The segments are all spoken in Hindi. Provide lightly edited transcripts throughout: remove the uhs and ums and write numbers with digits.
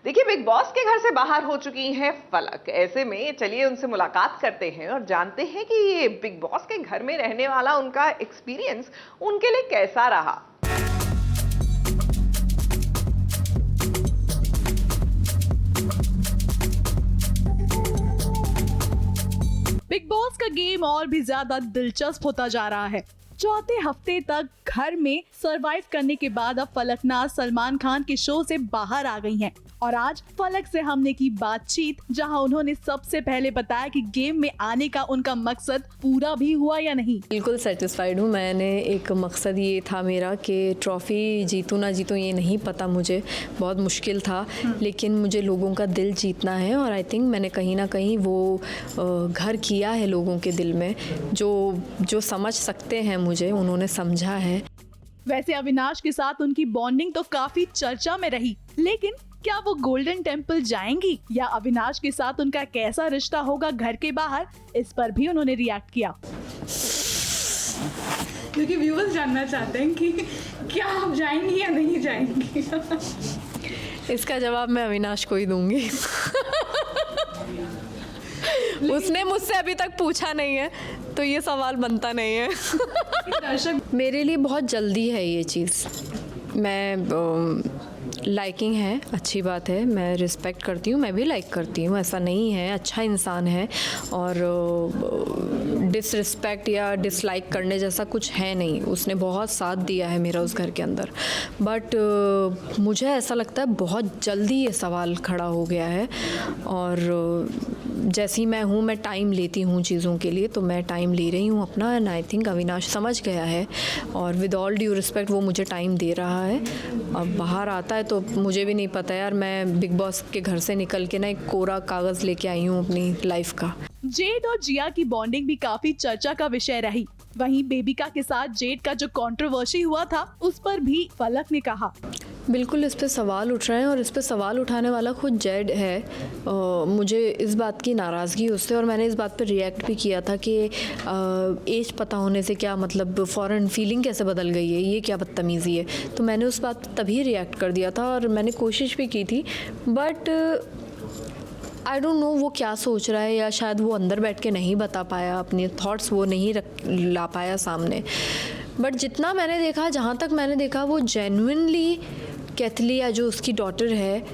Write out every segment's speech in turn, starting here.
देखिए, बिग बॉस के घर से बाहर हो चुकी हैं फलक। ऐसे में चलिए उनसे मुलाकात करते हैं और जानते हैं कि ये बिग बॉस के घर में रहने वाला उनका एक्सपीरियंस उनके लिए कैसा रहा। बिग बॉस का गेम और भी ज्यादा दिलचस्प होता जा रहा है। चौथे हफ्ते तक घर में सरवाइव करने के बाद अब फलकनाज सलमान खान के शो से बाहर आ गई हैं और आज फलक से हमने की बातचीत, जहां उन्होंने सबसे पहले बताया कि गेम में आने का उनका मकसद पूरा भी हुआ या नहीं। बिल्कुल सेटिस्फाइड हूँ। मैंने एक मकसद ये था मेरा कि ट्रॉफ़ी जीतूँ ना जीतूँ ये नहीं पता मुझे, बहुत मुश्किल था, लेकिन मुझे लोगों का दिल जीतना है और आई थिंक मैंने कहीं ना कहीं वो घर किया है लोगों के दिल में। जो समझ सकते हैं मुझे, उन्होंने समझा है। वैसे अविनाश के साथ उनकी बॉन्डिंग तो काफी चर्चा में रही, लेकिन क्या वो गोल्डन टेम्पल जाएंगी या अविनाश के साथ उनका कैसा रिश्ता होगा घर के बाहर, इस पर भी उन्होंने रिएक्ट किया। क्योंकि व्यूअर्स जानना चाहते हैं कि क्या आप जाएंगी या नहीं जाएंगी। इसका जवाब मैं अविनाश को ही दूंगी। उसने मुझसे अभी तक पूछा नहीं है तो ये सवाल बनता नहीं है। दर्शक मेरे लिए बहुत जल्दी है ये चीज़। मैं लाइकिंग है, अच्छी बात है, मैं रिस्पेक्ट करती हूँ, मैं भी लाइक करती हूँ, ऐसा नहीं है, अच्छा इंसान है और डिसरिस्पेक्ट या डिसलाइक करने जैसा कुछ है नहीं। उसने बहुत साथ दिया है मेरा उस घर के अंदर, बट मुझे ऐसा लगता है बहुत जल्दी ये सवाल खड़ा हो गया है और जैसी मैं हूँ, मैं टाइम लेती हूँ चीज़ों के लिए, तो मैं टाइम ले रही हूँ अपना एंड आई थिंक अविनाश समझ गया है और विद ऑल ड्यू रिस्पेक्ट वो मुझे टाइम दे रहा है। अब बाहर आता है तो मुझे भी नहीं पता यार, मैं बिग बॉस के घर से निकल के ना एक कोरा कागज़ लेके आई हूँ अपनी लाइफ का। जेड और जिया की बॉन्डिंग भी काफी चर्चा का विषय रही। वहीं बेबिका के साथ जेड का जो कंट्रोवर्सी हुआ था, उस पर भी फलक ने कहा। बिल्कुल इस पे सवाल उठ रहे हैं और इस पे सवाल उठाने वाला खुद जेड है। मुझे इस बात की नाराज़गी उससे, और मैंने इस बात पे रिएक्ट भी किया था कि एज पता होने से क्या मतलब फ़ौरन फीलिंग कैसे बदल गई है, ये क्या बदतमीज़ी है। तो मैंने उस बात पर तभी रिएक्ट कर दिया था और मैंने कोशिश भी की थी, बट आई डोंट नो वो क्या सोच रहा है या शायद वो अंदर बैठ के नहीं बता पाया, अपने थॉट्स वो नहीं ला पाया सामने। बट जितना मैंने देखा, जहाँ तक मैंने देखा, वो जेन्युइनली कैथली या जो उसकी डॉटर है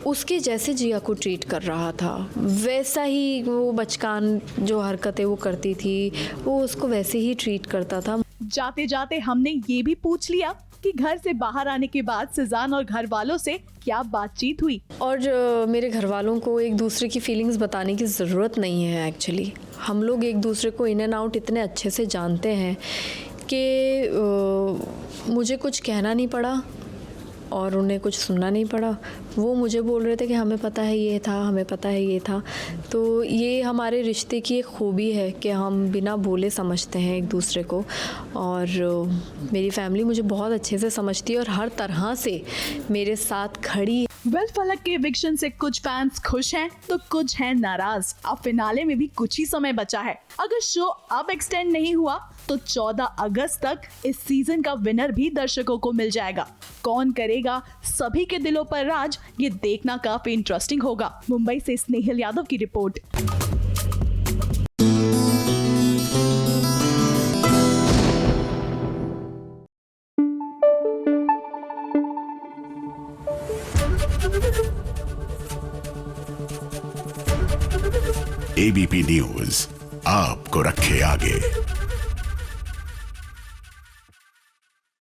उसके जैसे जिया को ट्रीट कर रहा था। वैसा ही वो बचकान जो हरकतें वो करती थी, वो उसको वैसे ही ट्रीट करता था। जाते जाते हमने ये भी पूछ लिया कि घर से बाहर आने के बाद सिजान और घर वालों से क्या बातचीत हुई। और मेरे घर वालों को एक दूसरे की फीलिंग्स बताने की ज़रूरत नहीं है। एक्चुअली हम लोग एक दूसरे को इन एंड आउट इतने अच्छे से जानते हैं कि मुझे कुछ कहना नहीं पड़ा और उन्हें कुछ सुनना नहीं पड़ा। वो मुझे बोल रहे थे कि हमें पता है ये था, हमें पता है ये था। तो ये हमारे रिश्ते की एक खूबी है कि हम बिना बोले समझते हैं एक दूसरे को, और मेरी फैमिली मुझे बहुत अच्छे से समझती है और हर तरह से मेरे साथ खड़ी। फलक के एविक्शन से कुछ फैंस खुश हैं तो कुछ हैं नाराज। अब फिनाले में भी कुछ ही समय बचा है। अगर शो अब एक्सटेंड नहीं हुआ तो 14 अगस्त तक इस सीजन का विनर भी दर्शकों को मिल जाएगा। कौन करेगा सभी के दिलों पर राज, ये देखना काफी इंटरेस्टिंग होगा। मुंबई से स्नेहिल यादव की रिपोर्ट। एबीपी न्यूज आपको रखे आगे।